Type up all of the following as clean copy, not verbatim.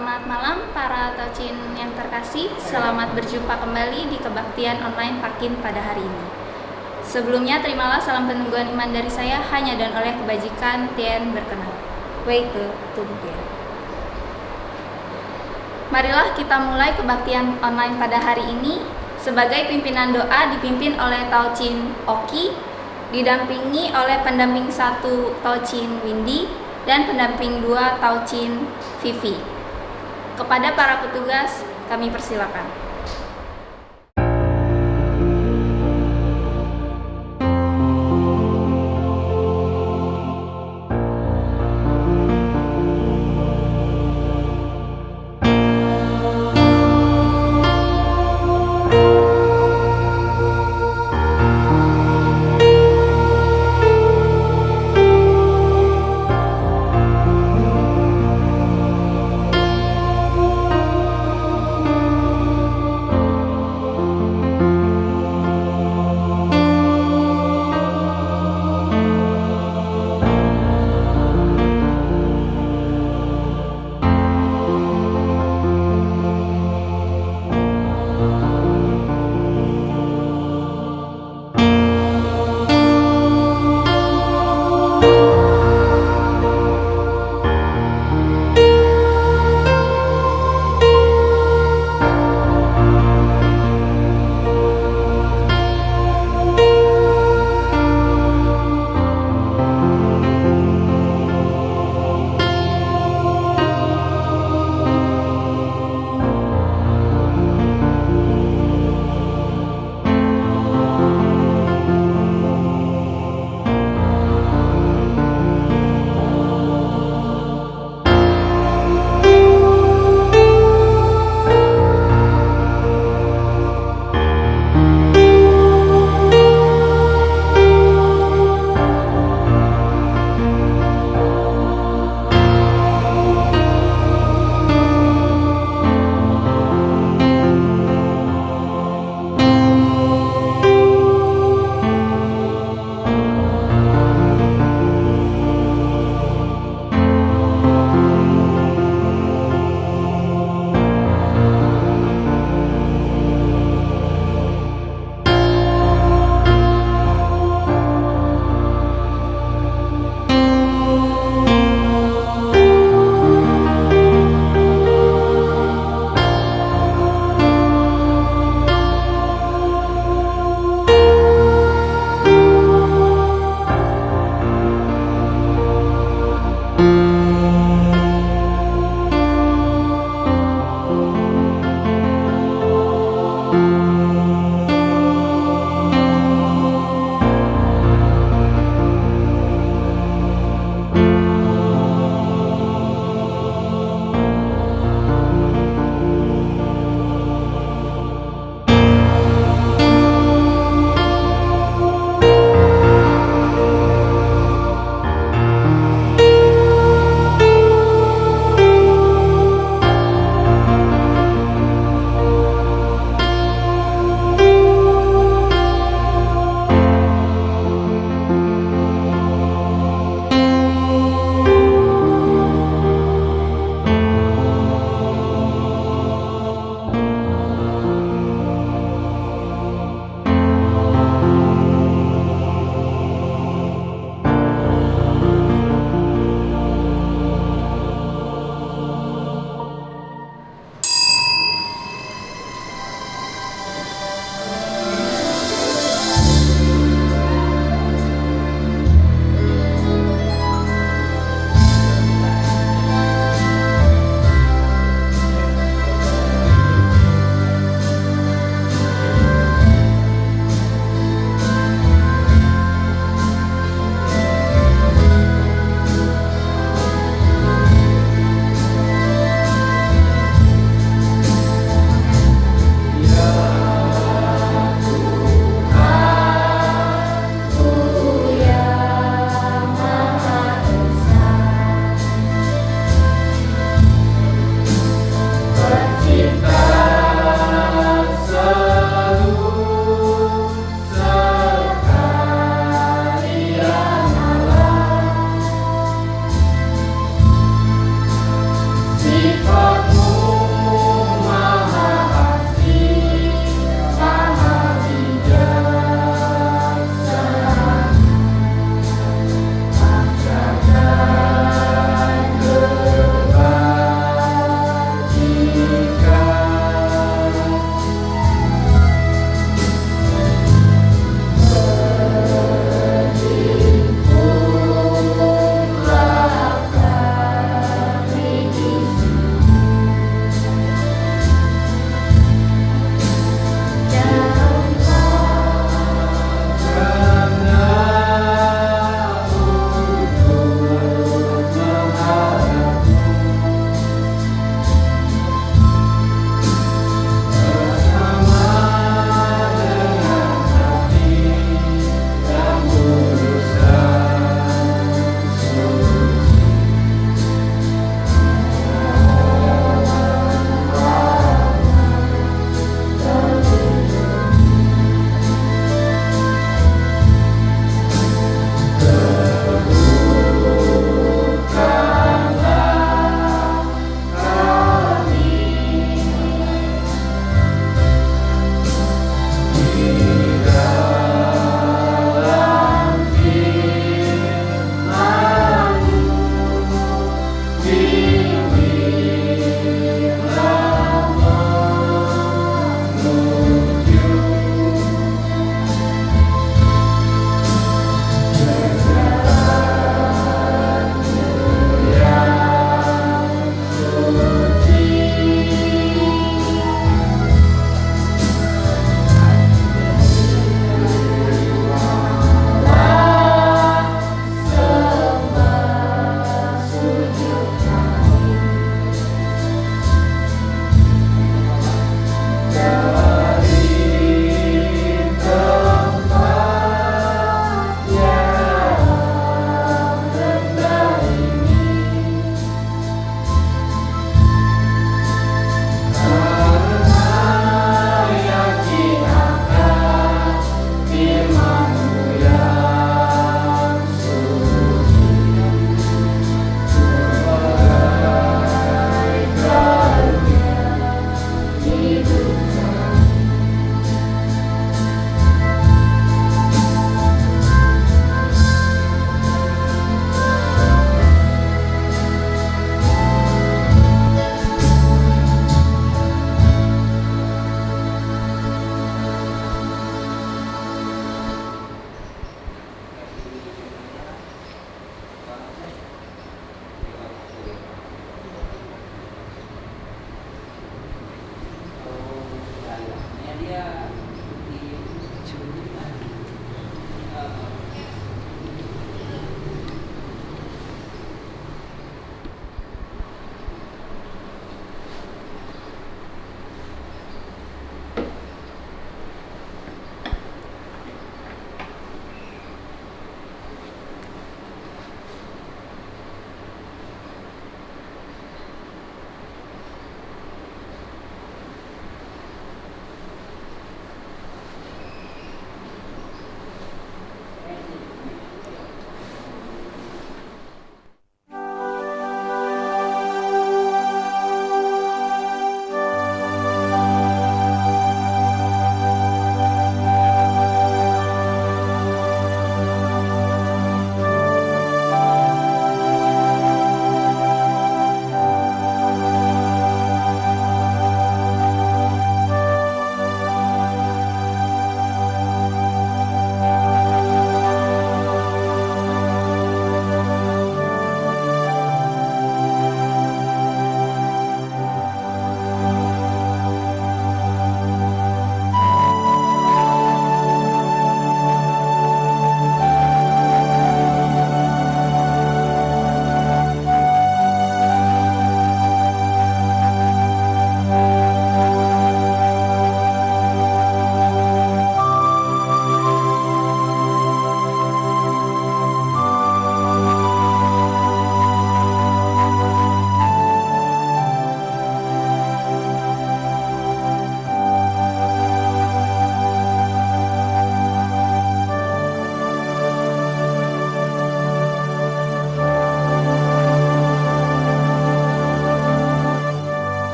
Selamat malam para Taucin yang terkasih. Selamat berjumpa kembali di kebaktian online Pakin pada hari ini. Sebelumnya terimalah salam penungguan iman dari saya hanya dan oleh kebajikan Tien berkenan. Wei ke Tung Tien. Marilah kita mulai kebaktian online pada hari ini. Sebagai pimpinan doa dipimpin oleh Taucin Oki, didampingi oleh pendamping 1 Taucin Windy dan pendamping 2 Taucin Vivi. Kepada para petugas, kami persilakan.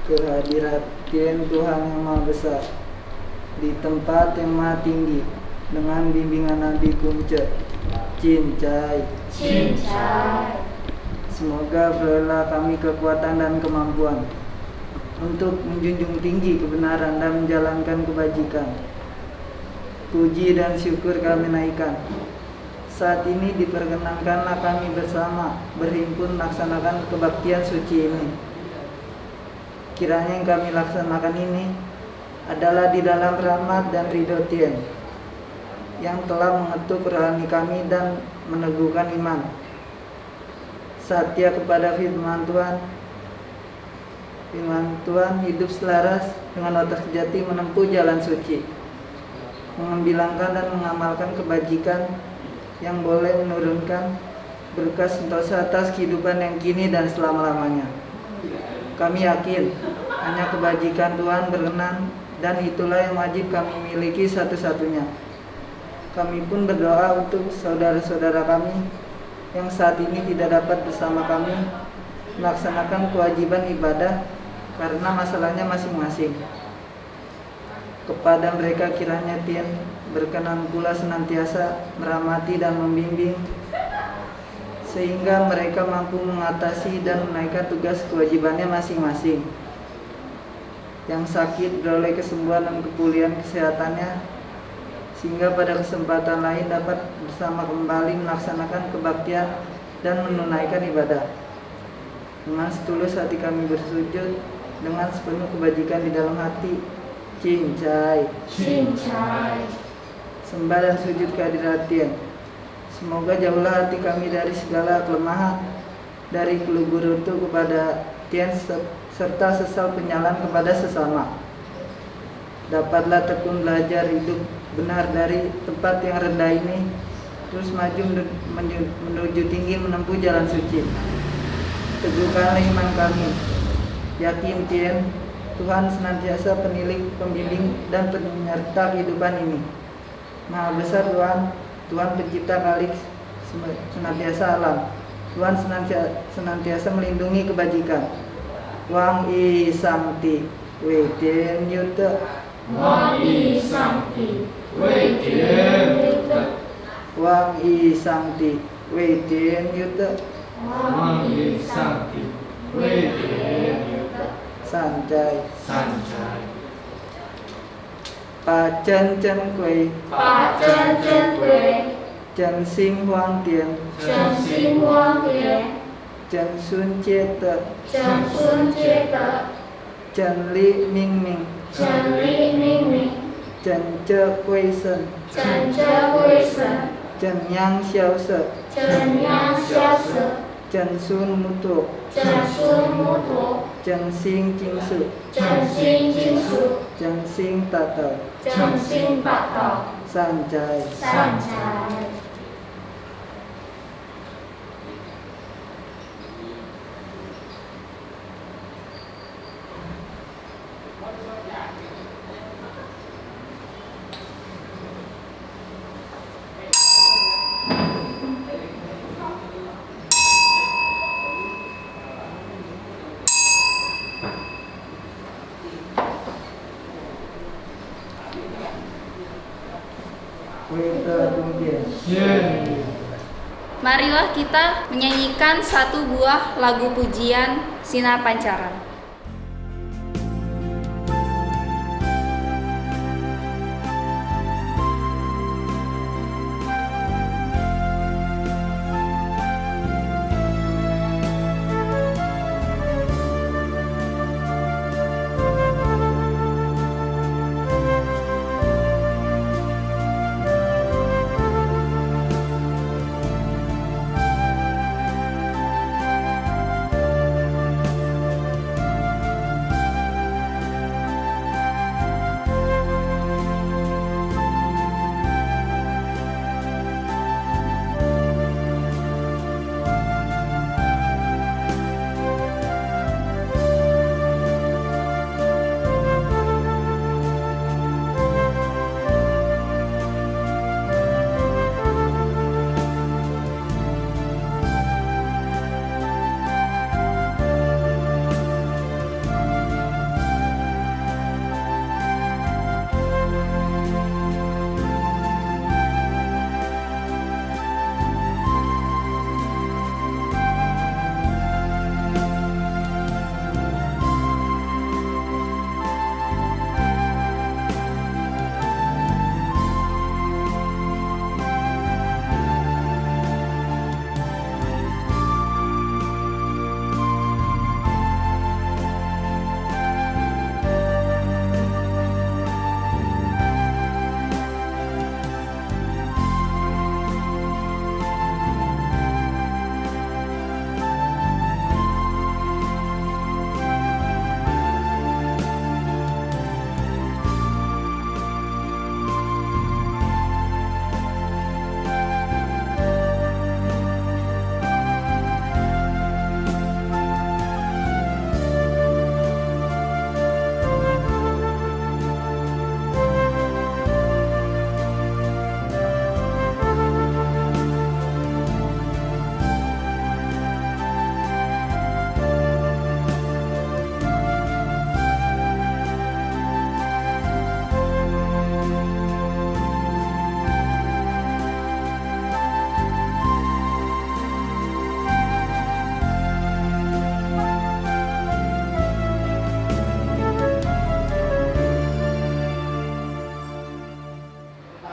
Kehadiran Tuhan yang Maha Besar di tempat yang Maha Tinggi dengan bimbingan Nabi Kunce Cincai. Semoga berilah kami kekuatan dan kemampuan untuk menjunjung tinggi kebenaran dan menjalankan kebajikan. Puji dan syukur kami naikkan. Saat ini diperkenankanlah kami bersama berhimpun melaksanakan kebaktian suci ini. Kiranya yang kami laksanakan ini adalah di dalam rahmat dan ridho Tien yang telah mengetuk rohani kami dan meneguhkan iman. Setia kepada firman Tuhan hidup selaras dengan otak sejati menempuh jalan suci, mengambilangkan dan mengamalkan kebajikan yang boleh menurunkan berkah sentosa atas kehidupan yang kini dan selama-lamanya. Kami yakin hanya kebajikan Tuhan berkenan dan itulah yang wajib kami miliki satu-satunya. Kami pun berdoa untuk saudara-saudara kami yang saat ini tidak dapat bersama kami melaksanakan kewajiban ibadah karena masalahnya masing-masing. Kepada mereka kiranya Tien berkenan pula senantiasa merahmati dan membimbing sehingga mereka mampu mengatasi dan menaikkan tugas kewajibannya masing-masing. Yang sakit beroleh kesembuhan dan kepulihan kesehatannya, sehingga pada kesempatan lain dapat bersama kembali melaksanakan kebaktian dan menunaikan ibadah. Dengan setulus hati kami bersujud dengan sepenuh kebajikan di dalam hati. Cincai. Sembah dan sujud kehadirat Tien. Semoga jauhlah hati kami dari segala kelemahan, dari kelugurutu kepada Tien serta sesal penyalan kepada sesama. Dapatlah tekun belajar hidup benar dari tempat yang rendah ini terus maju menuju tinggi menempuh jalan suci. Teguhkanlah iman kami, yakin Tien, Tuhan senantiasa penilik, pembimbing, dan penyerta kehidupan ini. Maha besar Tuhan, Tuhan pencipta kalik senantiasa alam. Tuhan senantiasa melindungi kebajikan. Wang I Sangti Wei Tien Yuta. Wang I Sangti Wei Tien Yuta. Wang I Sangti Wei Tien Yuta. Wang I Sangti Wei Tien Yuta. Sanjay. Sanjay. Pa Chen Chen Kui. Pa Chen Chen Kui. Chen Xing Huang Tian. Chen Xing Huang Tian. Chen Sun Jie Te. Chen Sun Jie Te. Chen Li Ming Ming. Chen Li Ming Ming. Chen Zhe Gui Shen. Chen Zhe Gui Shen. Chen Yang Xiao Se. Chen Yang Xiao Se. Chen Sun Mu Tu. Chen Sun Mu Tu. Chen Xing Jing Su. Chen Xing Jing Su. Chen Xing Ta Tao. Chen Xing Ta Tao. Sanjay. Sanjay. Marilah kita menyanyikan satu buah lagu pujian Sinar Pancaran.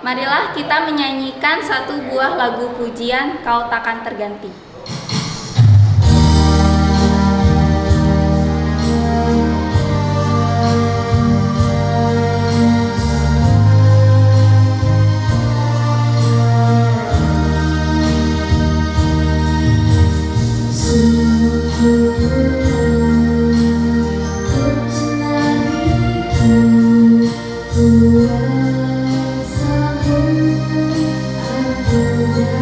Marilah kita menyanyikan satu buah lagu pujian Kau Takkan Terganti. Kuasamu, aku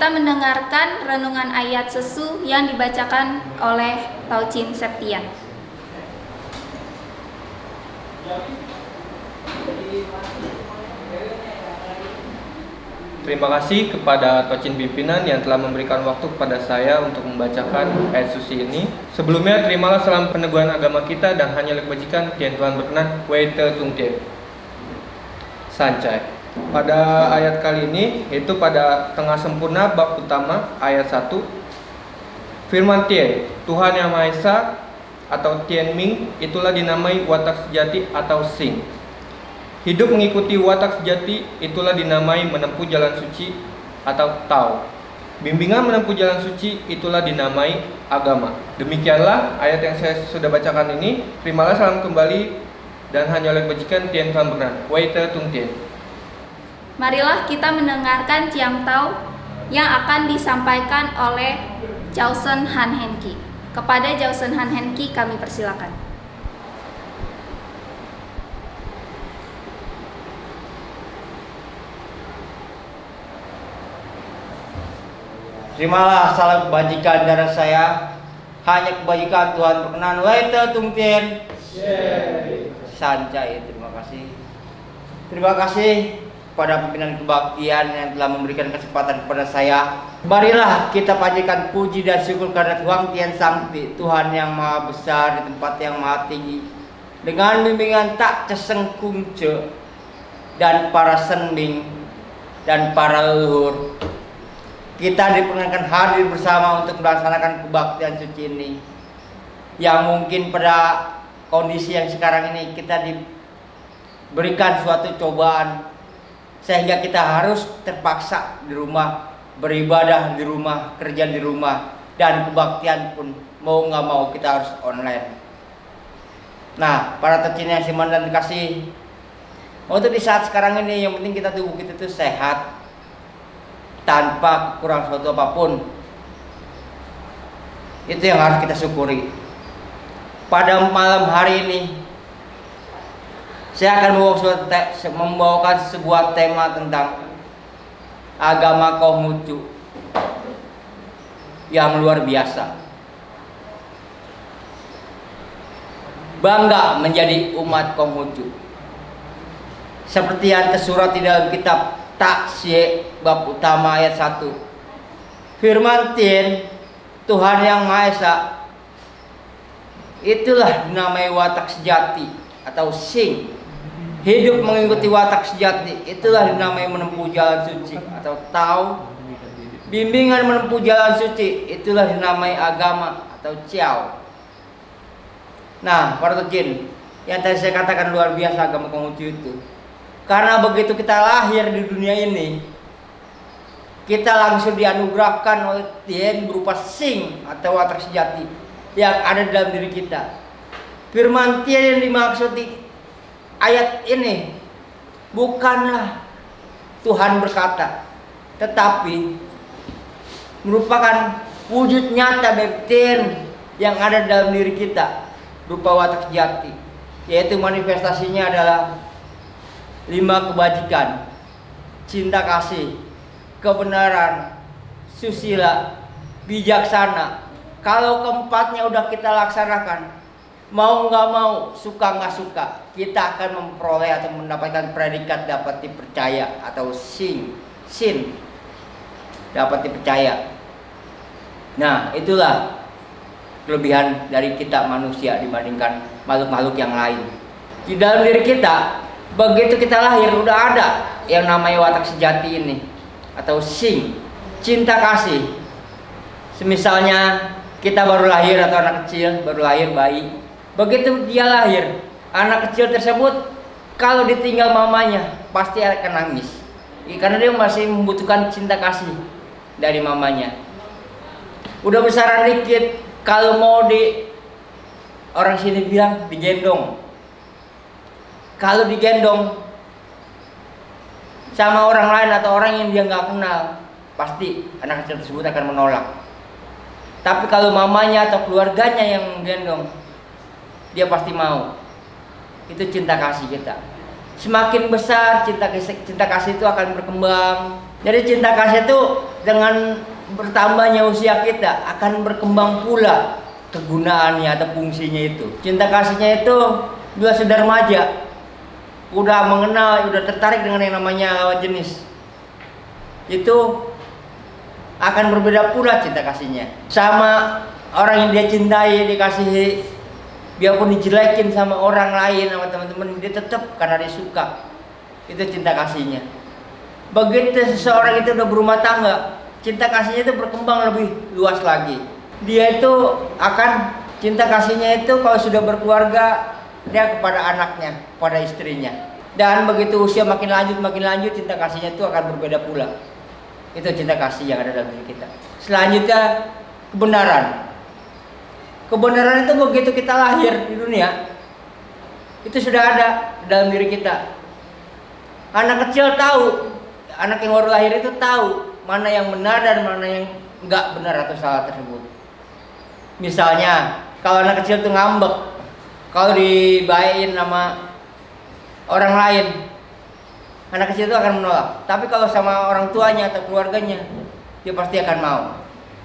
kita mendengarkan renungan ayat Sesu yang dibacakan oleh Taucin Septian. Terima kasih kepada Taucin pimpinan yang telah memberikan waktu kepada saya untuk membacakan ayat suci ini. Sebelumnya, terimalah salam peneguhan agama kita dan hanya kebajikan yang Tuhan berkenan. Weite tungtien. Sancai. Pada ayat kali ini, yaitu pada tengah sempurna bab utama ayat 1, firman Tien, Tuhan Yang Maha Esa atau Tien Ming, itulah dinamai watak sejati atau Sing. Hidup mengikuti watak sejati itulah dinamai menempuh jalan suci atau Tao. Bimbingan menempuh jalan suci itulah dinamai agama. Demikianlah ayat yang saya sudah bacakan ini. Terimalah salam kembali dan hanya oleh kebajikan Tien Tuhan berkenan. Weite tung Tien. Marilah kita mendengarkan Ciang Tao yang akan disampaikan oleh Jausen Han Henki. Kepada Jausen Han Henki kami persilakan. Terimalah salam kebajikan dari saya, hanya kebajikan Tuhan berkenan. Weite tung Tien. Sancai. Terima kasih kepada pimpinan kebaktian yang telah memberikan kesempatan kepada saya. Marilah kita panjatkan puji dan syukur karena Tuhan Tien Sangti, Tuhan yang maha besar di tempat yang maha tinggi, dengan bimbingan tak cesengkungce dan para sending dan para leluhur. Kita diperkenankan hadir bersama untuk melaksanakan kebaktian suci ini, yang mungkin pada kondisi yang sekarang ini kita diberikan suatu cobaan sehingga kita harus terpaksa di rumah, beribadah di rumah, kerja di rumah, dan kebaktian pun mau nggak mau kita harus online. Nah, para Taucin yang siman dan kasih, untuk di saat sekarang ini yang penting kita tubuh kita itu sehat tanpa kurang suatu apapun. Itu yang harus kita syukuri. Pada malam hari ini saya akan membawakan sebuah tema tentang agama Konghucu yang luar biasa. Bangga menjadi umat Konghucu. Seperti yang tersurat di dalam kitab Taksye bab utama ayat 1. Firman Tien, Tuhan Yang Maha Esa, itulah dinamai watak sejati atau Sing. Hidup mengikuti watak sejati itulah dinamai menempuh jalan suci atau Tao. Bimbingan menempuh jalan suci itulah dinamai agama atau Ciao. Nah, para Taucin, yang tadi saya katakan luar biasa agama Konghucu itu. Karena begitu kita lahir di dunia ini, kita langsung dianugerahkan oleh Tien berupa Sing atau watak sejati yang ada dalam diri kita. Firman Tien yang dimaksud di ayat ini bukanlah Tuhan berkata, tetapi merupakan wujud nyata dari Tien yang ada dalam diri kita berupa watak sejati, yaitu manifestasinya adalah 5 kebajikan: cinta kasih, kebenaran, susila, bijaksana. Kalau keempatnya udah kita laksanakan, mau nggak mau, suka nggak suka, kita akan memperoleh atau mendapatkan predikat dapat dipercaya atau sin dapat dipercaya. Nah, itulah kelebihan dari kita manusia dibandingkan makhluk-makhluk yang lain. Di dalam diri kita, begitu kita lahir udah ada yang namanya watak sejati ini atau Sing, cinta kasih. Semisalnya kita baru lahir atau anak kecil baru lahir bayi, begitu dia lahir, anak kecil tersebut kalau ditinggal mamanya pasti akan nangis, karena dia masih membutuhkan cinta kasih dari mamanya. Udah besaran dikit, kalau mau orang sini bilang digendong. Kalau digendong sama orang lain atau orang yang dia nggak kenal, pasti anak kecil tersebut akan menolak. Tapi kalau mamanya atau keluarganya yang menggendong, dia pasti mau. Itu cinta kasih kita. Semakin besar cinta kasih itu akan berkembang, Jadi cinta kasih itu dengan bertambahnya usia kita akan berkembang pula kegunaannya atau fungsinya itu. Cinta kasihnya itu bila sudah remaja, udah mengenal, udah tertarik dengan yang namanya lawan jenis, itu akan berbeda pula cinta kasihnya. Sama orang yang dia cintai, dikasihi, biarpun dijelekin sama orang lain, sama teman-teman, dia tetap karena dia suka. Itu cinta kasihnya. Begitu seseorang itu udah berumah tangga, cinta kasihnya itu berkembang lebih luas lagi. Dia itu akan cinta kasihnya itu kalau sudah berkeluarga, dia kepada anaknya, kepada istrinya. Dan begitu usia makin lanjut, cinta kasihnya itu akan berbeda pula. Itu cinta kasih yang ada dalam diri kita. Selanjutnya kebenaran. Kebenaran itu begitu kita lahir di dunia, itu sudah ada dalam diri kita. Anak kecil tahu, anak yang baru lahir itu tahu mana yang benar dan mana yang enggak benar atau salah tersebut. Misalnya kalau anak kecil itu ngambek, kalau dibayain sama orang lain, anak kecil itu akan menolak. Tapi kalau sama orang tuanya atau keluarganya, dia pasti akan mau.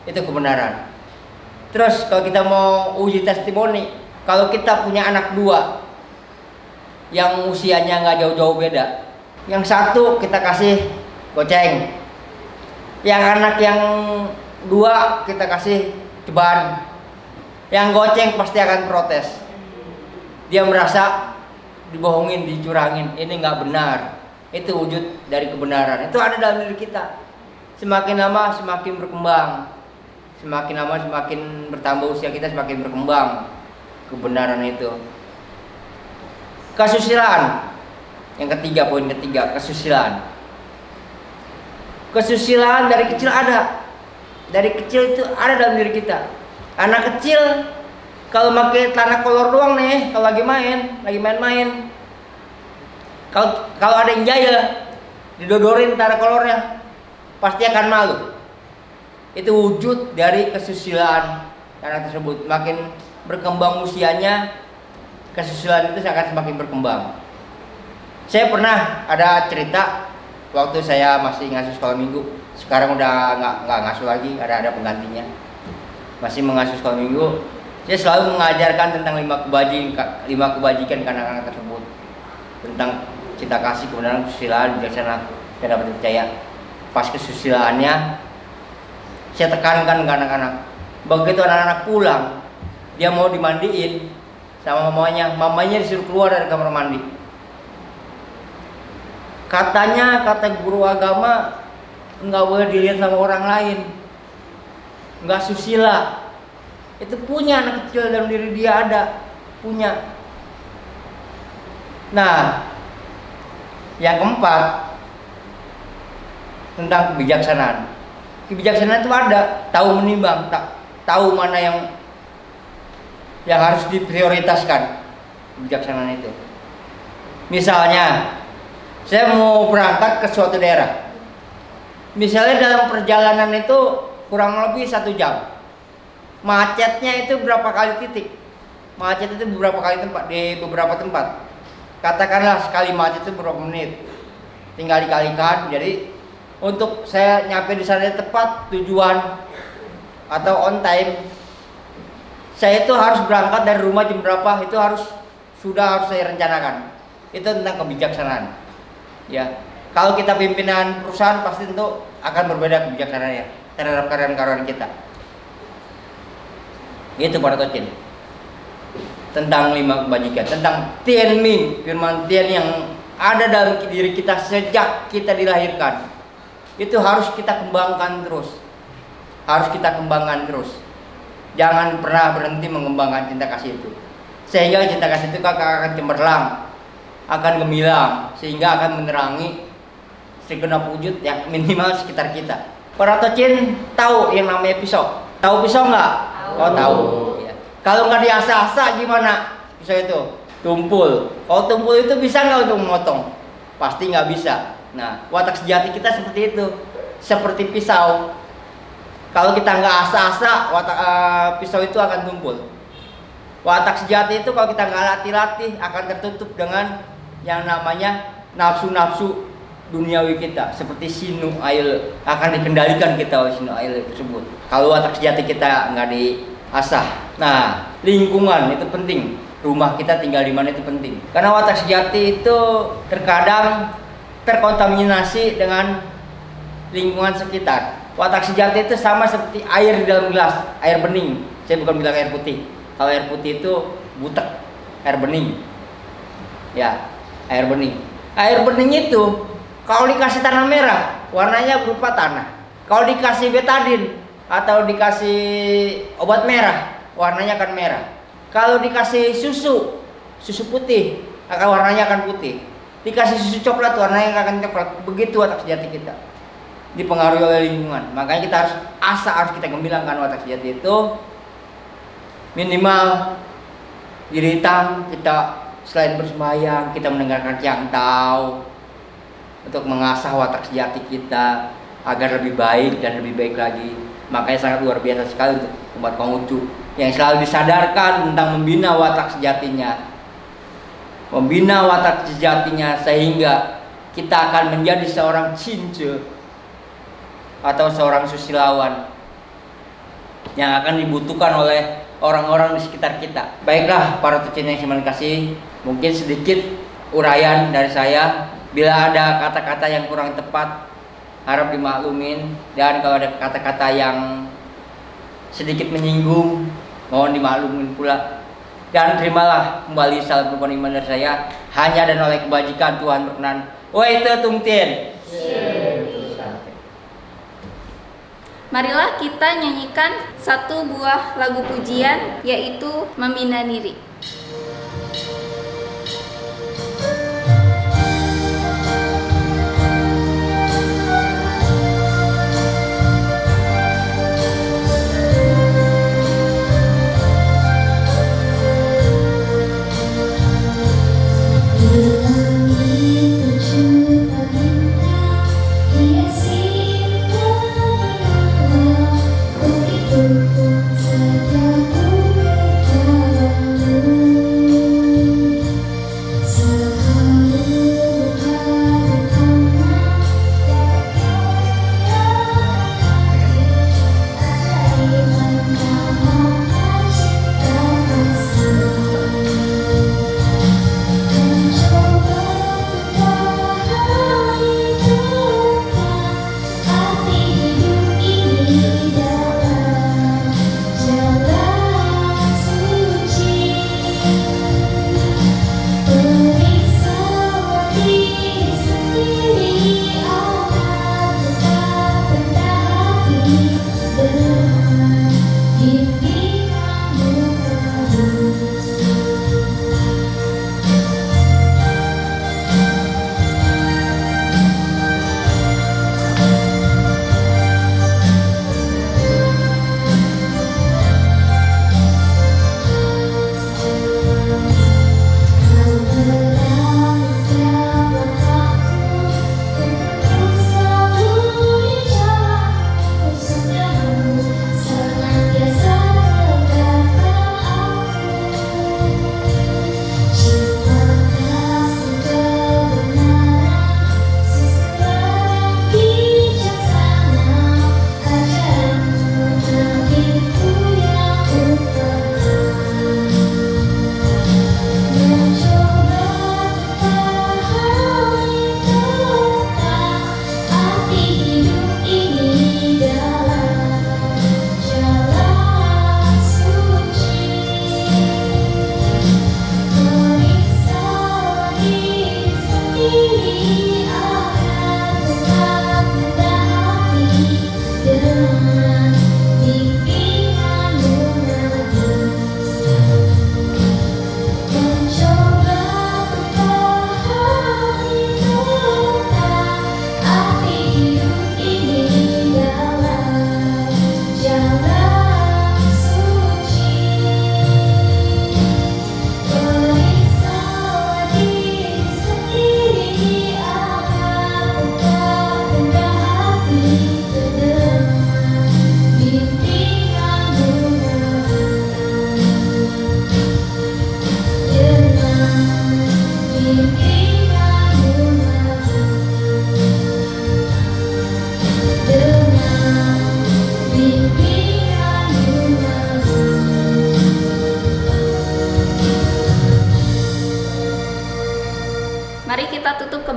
Itu kebenaran. Terus kalau kita mau uji testimoni, kalau kita punya anak dua yang usianya nggak jauh-jauh beda, yang satu kita kasih goceng, yang anak yang dua kita kasih ceban, yang goceng pasti akan protes. Dia merasa dibohongin, dicurangin, ini nggak benar. Itu wujud dari kebenaran. Itu ada dalam diri kita. Semakin lama semakin berkembang. Semakin lama semakin bertambah usia kita, semakin berkembang kebenaran itu. Kesusilaan. Yang ketiga, poin ketiga, kesusilaan. Kesusilaan dari kecil ada. Dari kecil itu ada dalam diri kita. Anak kecil kalau pakai celana kolor doang nih, kalau lagi main-main. Kalau ada yang jahil, didodorin celana kolornya, pasti akan malu. Itu wujud dari kesusilaan anak tersebut. Makin berkembang usianya, kesusilaan itu akan semakin berkembang. Saya pernah ada cerita waktu saya masih ngasuh sekolah minggu. Sekarang udah nggak ngasuh lagi, ada penggantinya. Masih mengasuh sekolah minggu. Saya selalu mengajarkan tentang 5 kebajikan ke anak-anak tersebut, tentang cinta kasih, kebenaran, kesusilaan, bijaksana, dan dapat dipercaya. Pas kesusilaannya, saya tekankan ke anak-anak. Begitu anak-anak pulang, dia mau dimandiin sama mamanya disuruh keluar dari kamar mandi. Kata guru agama, nggak boleh dilihat sama orang lain, nggak susila. Itu punya anak kecil dalam diri dia ada, punya. Nah, yang keempat tentang kebijaksanaan. Kebijaksanaan itu ada, tahu menimbang, tahu mana yang harus diprioritaskan. Kebijaksanaan itu. Misalnya, saya mau berangkat ke suatu daerah. Misalnya dalam perjalanan itu kurang lebih 1 jam. Macetnya itu berapa kali titik? Macet itu beberapa kali tempat di beberapa tempat. Katakanlah sekali macet itu berapa menit. Tinggal dikalikan. Jadi untuk saya nyampe di sana tepat tujuan atau on time, saya itu harus berangkat dari rumah jam berapa, itu harus saya rencanakan. Itu tentang kebijaksanaan. Ya, kalau kita pimpinan perusahaan pasti tentu akan berbeda kebijaksanaannya terhadap karyawan-karyawan kita. Itu para tocin. Tentang 5 kebajikan, tentang Tian Ming, firman Tian yang ada dalam diri kita sejak kita dilahirkan. Itu harus kita kembangkan terus. Jangan pernah berhenti mengembangkan cinta kasih itu. Sehingga cinta kasih itu akan cemerlang, akan gemilang, sehingga akan menerangi segenap wujud yang minimal sekitar kita. Para tocin tahu yang namanya pisau. Tahu pisau nggak? Oh tahu. Ya. Kalau nggak diasah-asah gimana pisau itu? Tumpul. Kalau tumpul itu bisa nggak untuk memotong? Pasti nggak bisa. Nah, watak sejati kita seperti itu, seperti pisau. Kalau kita nggak asah-asah, pisau itu akan tumpul. Watak sejati itu kalau kita nggak latih-latih akan tertutup dengan yang namanya nafsu-nafsu duniawi kita seperti sinu ail akan dikendalikan kita oleh sinu ail tersebut. Kalau watak sejati kita nggak diasah. Nah, lingkungan itu penting. Rumah kita tinggal di mana itu penting. Karena watak sejati itu terkadang terkontaminasi dengan lingkungan sekitar. Watak sejati itu sama seperti air di dalam gelas, air bening. Saya bukan bilang air putih. Kalau air putih itu butek, air bening. Ya, air bening. Air bening itu kalau dikasih tanah merah, warnanya berupa tanah. Kalau dikasih betadin atau dikasih obat merah, warnanya akan merah. Kalau dikasih susu putih, akan warnanya akan putih. Dikasih susu coklat, warnanya akan coklat. Begitu watak sejati kita, dipengaruhi oleh lingkungan. Makanya kita harus kita gembirakan watak sejati itu. Minimal di hitam kita selain bersembahyang, kita mendengarkan cangtau untuk mengasah watak sejati kita agar lebih baik dan lebih baik lagi. Makanya sangat luar biasa sekali untuk umat Konghucu yang selalu disadarkan tentang membina watak sejatinya. Membina watak sejatinya sehingga kita akan menjadi seorang cince atau seorang susilawan yang akan dibutuhkan oleh orang-orang di sekitar kita. Baiklah para tucin yang saya kasih, mungkin sedikit uraian dari saya. Bila ada kata-kata yang kurang tepat, harap dimaklumin. Dan kalau ada kata-kata yang sedikit menyinggung, mohon dimaklumin pula. Dan terimalah kembali salam rukun iman dari saya. Hanya dan oleh kebajikan Tuhan berkenan. Woi Tungtien. Marilah kita nyanyikan satu buah lagu pujian, yaitu Membina Diri. Saja ku jalamu.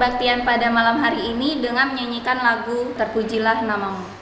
kebaktian pada malam hari ini dengan menyanyikan lagu Terpujilah Namamu.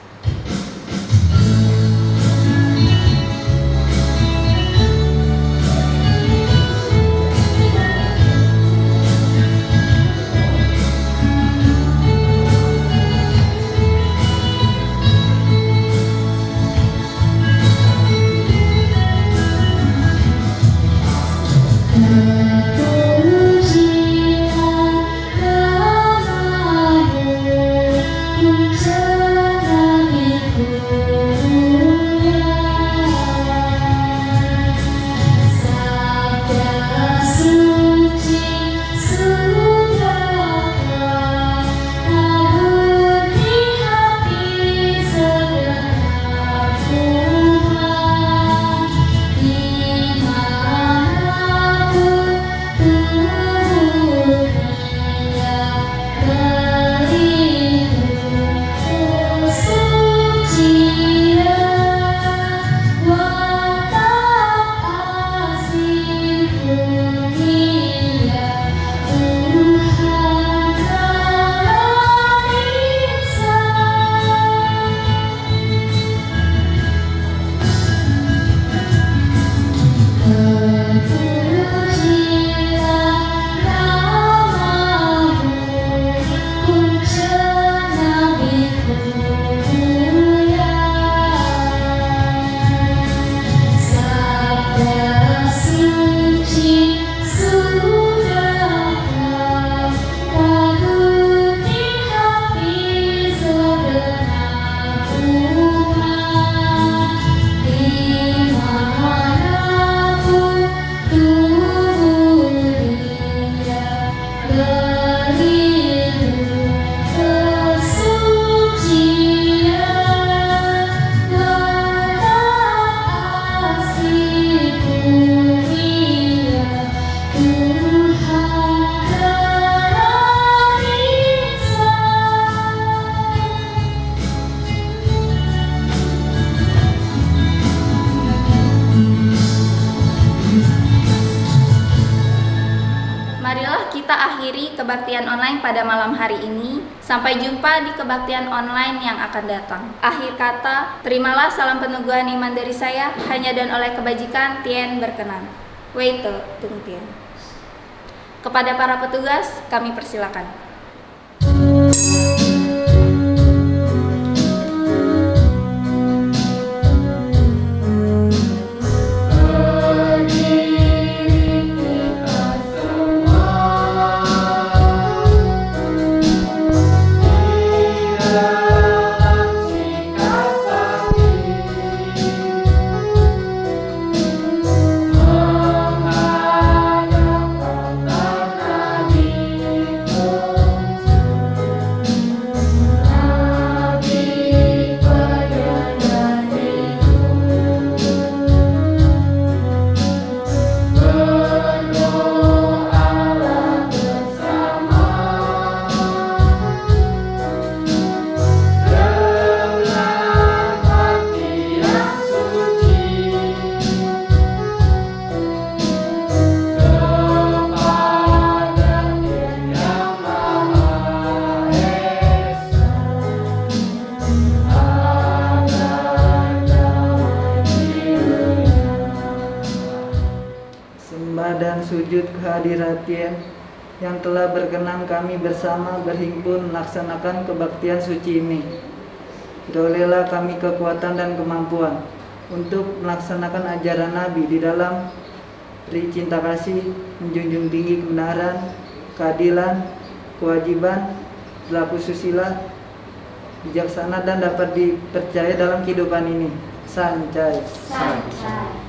Marilah kita akhiri kebaktian online pada malam hari ini. Sampai jumpa di kebaktian online yang akan datang. Akhir kata, terimalah salam peneguhan iman dari saya, hanya dan oleh kebajikan Tien berkenan. Weite Tung Tien. Kepada para petugas, kami persilakan. Dan sujud kehadirat Tien yang telah berkenan kami bersama berhimpun melaksanakan kebaktian suci ini. Berolehlah kami kekuatan dan kemampuan untuk melaksanakan ajaran Nabi di dalam beri cinta kasih, menjunjung tinggi kebenaran, keadilan, kewajiban, berlaku susila, bijaksana dan dapat dipercaya dalam kehidupan ini. Sancai. Sancai.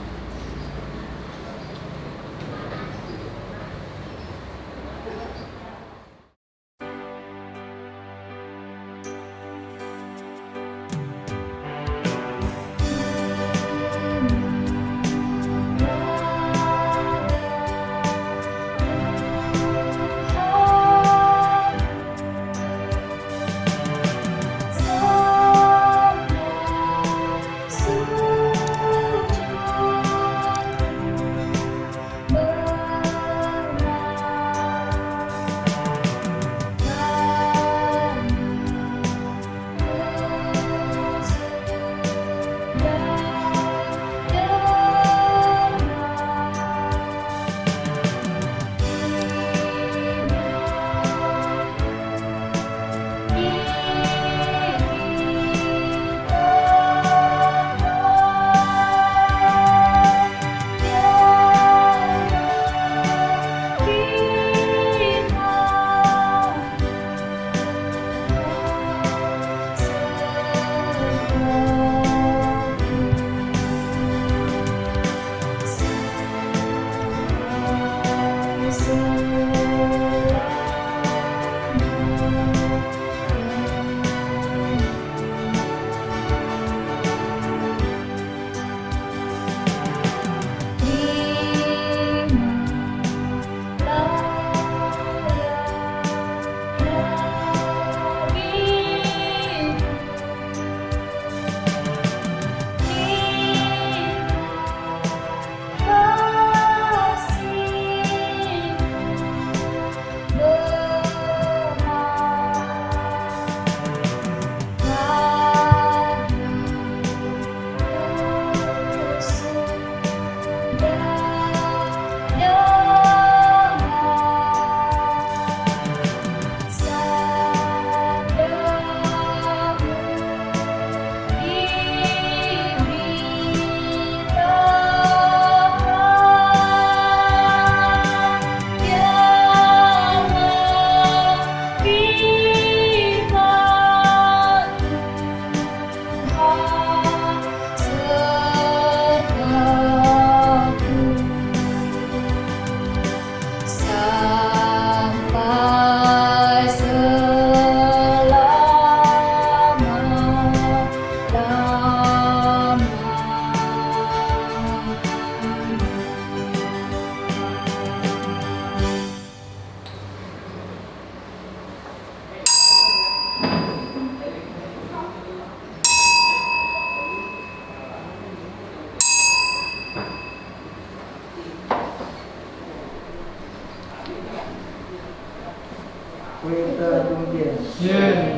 Kita pimpin. Yen